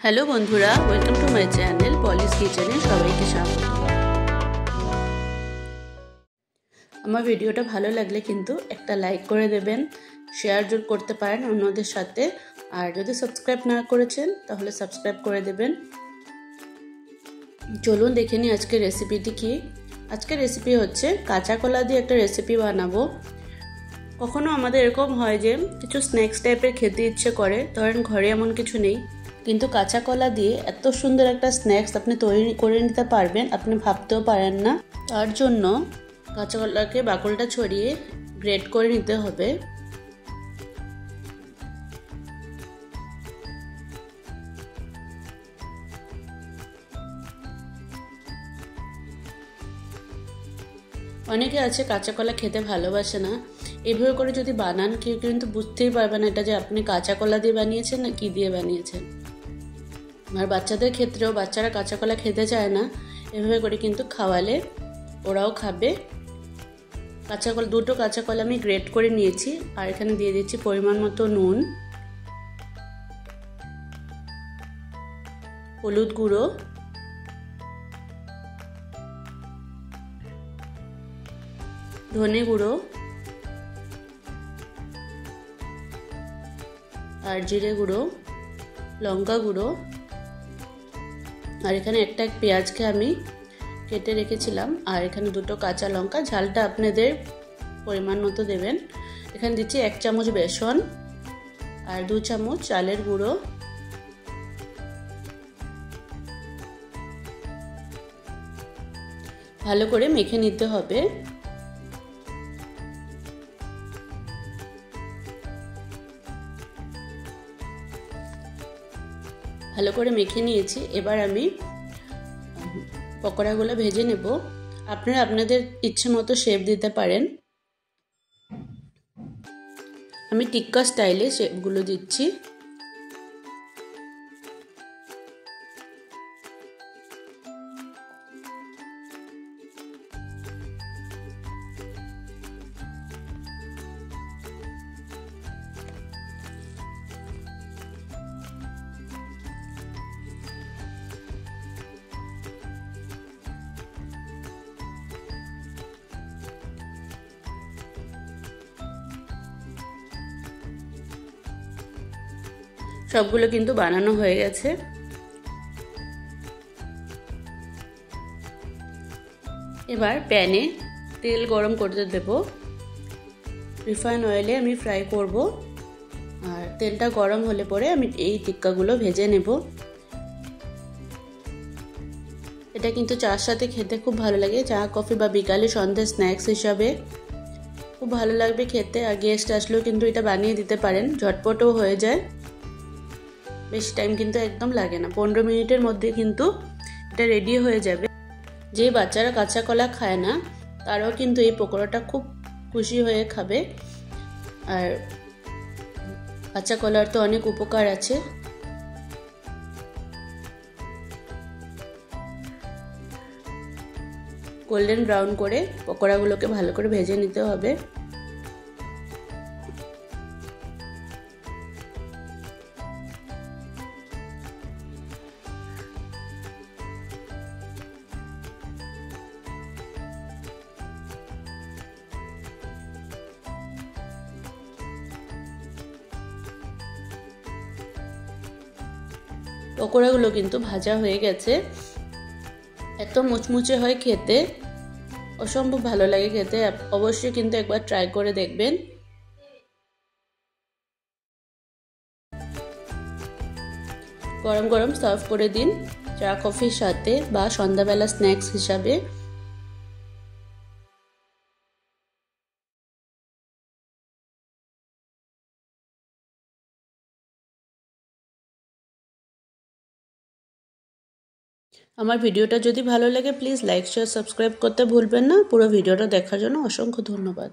Hello বন্ধুরা, welcome to my channel পলিস কিচেনে সবাইকে স্বাগত। আমার ভিডিওটা ভালো লাগলে কিন্তু একটা লাইক করে দেবেন, শেয়ার করতে পারেন অন্যদের সাথে, আর যদি সাবস্ক্রাইব না করেছেন তাহলে সাবস্ক্রাইব করে দেবেন। চলুন দেখে নিই আজকের রেসিপিটি কি। আজকের রেসিপি হচ্ছে কাঁচা কলা দিয়ে একটা রেসিপি বানাবো। কখনো আমাদের এরকম হয় যে কিছু স্ন্যাক্স টাইপের খেতে ইচ্ছে করে, ধরেন ঘরে এমন কিছু নেই, কিন্তু কাঁচা কলা দিয়ে এত সুন্দর একটা স্ন্যাক্স আপনি তৈরি করে নিতে পারবেন, আপনি ভাবতেও পারেন না। তার জন্য কাঁচা কলাকে বাকলটা ছড়িয়ে গ্রেট করে নিতে হবে। অনেকে আছে কাঁচা কলা খেতে ভালোবাসে না, এভাবে করে যদি বানান কেউ কিন্তু বুঝতেই পারবে না এটা যে আপনি কাঁচা কলা দিয়ে বানিয়েছেন না কি দিয়ে বানিয়েছেন। আর বাচ্চাদের ক্ষেত্রেও বাচ্চারা কাঁচা কলা খেতে চায় না, এভাবে করে কিন্তু খাওয়ালে ওরাও খাবে। দুটো কাঁচা কলা আমি গ্রেট করে নিয়েছি, আর এখানে দিয়ে দিচ্ছি পরিমাণ মতো নুন, হলুদ গুঁড়ো, ধনে গুঁড়ো আর জিরে গুঁড়ো, লঙ্কা গুঁড়ো, আর এখানে একটা পেঁয়াজকে আমি কেটে রেখেছিলাম, আর এখানে দুটো কাঁচা লঙ্কা। ঝালটা আপনাদের পরিমাণ মতো দেবেন। এখানে দিচ্ছি 1 চামচ বেসন আর 2 চামচ চালের গুঁড়ো। ভালো করে মেখে নিতে হবে। ভালো করে মেখে নিয়েছি, এবার আমি পকোড়াগুলো ভেজে নেব। আপনারা আপনাদের ইচ্ছে মতো শেপ দিতে পারেন। আমি টিক্কা স্টাইলে শেপগুলো দিচ্ছি। সবগুলো কিন্তু বানানো হয়ে গেছে। এবার প্যানে তেল গরম করতে দেব। রিফাইন অয়েলে আমি ফ্রাই করব, আর তেলটা গরম হলে পরে আমি এই টিক্কাগুলো ভেজে নেব। এটা কিন্তু চার সাথে খেতে খুব ভালো লাগে, চা কফি বা বিকালে সন্ধ্যা স্ন্যাক্স হিসাবে খুব ভালো লাগবে খেতে। আর গেস্ট আসলেও কিন্তু এটা বানিয়ে দিতে পারেন, ঝটপটও হয়ে যায়, বেশি টাইম কিন্তু একদম লাগে না। 15 মিনিটের মধ্যে কিন্তু এটা রেডি হয়ে যাবে। যে বাচ্চারা কাঁচা কলা খায় না তারাও কিন্তু এই পকোড়াটা খুব খুশি হয়ে খাবে। আর কাঁচা কলার তো অনেক উপকার আছে। গোল্ডেন ব্রাউন করে পকোড়াগুলোকে ভালো করে ভেজে নিতে হবে। পকোড়াগুলো কিন্তু ভাজা হয়ে গেছে, এত মুচমুচে হয় খেতে, অসম্ভব ভালো লাগে খেতে। অবশ্যই কিন্তু একবার ট্রাই করে দেখবেন। গরম গরম সার্ভ করে দিন চা কফির সাথে বা সন্ধ্যাবেলা স্ন্যাক্স হিসাবে। আমার ভিডিওটা যদি ভালো লাগে প্লিজ লাইক শেয়ার সাবস্ক্রাইব করতে ভুলবেন না। পুরো ভিডিওটা দেখার জন্য অসংখ্য ধন্যবাদ।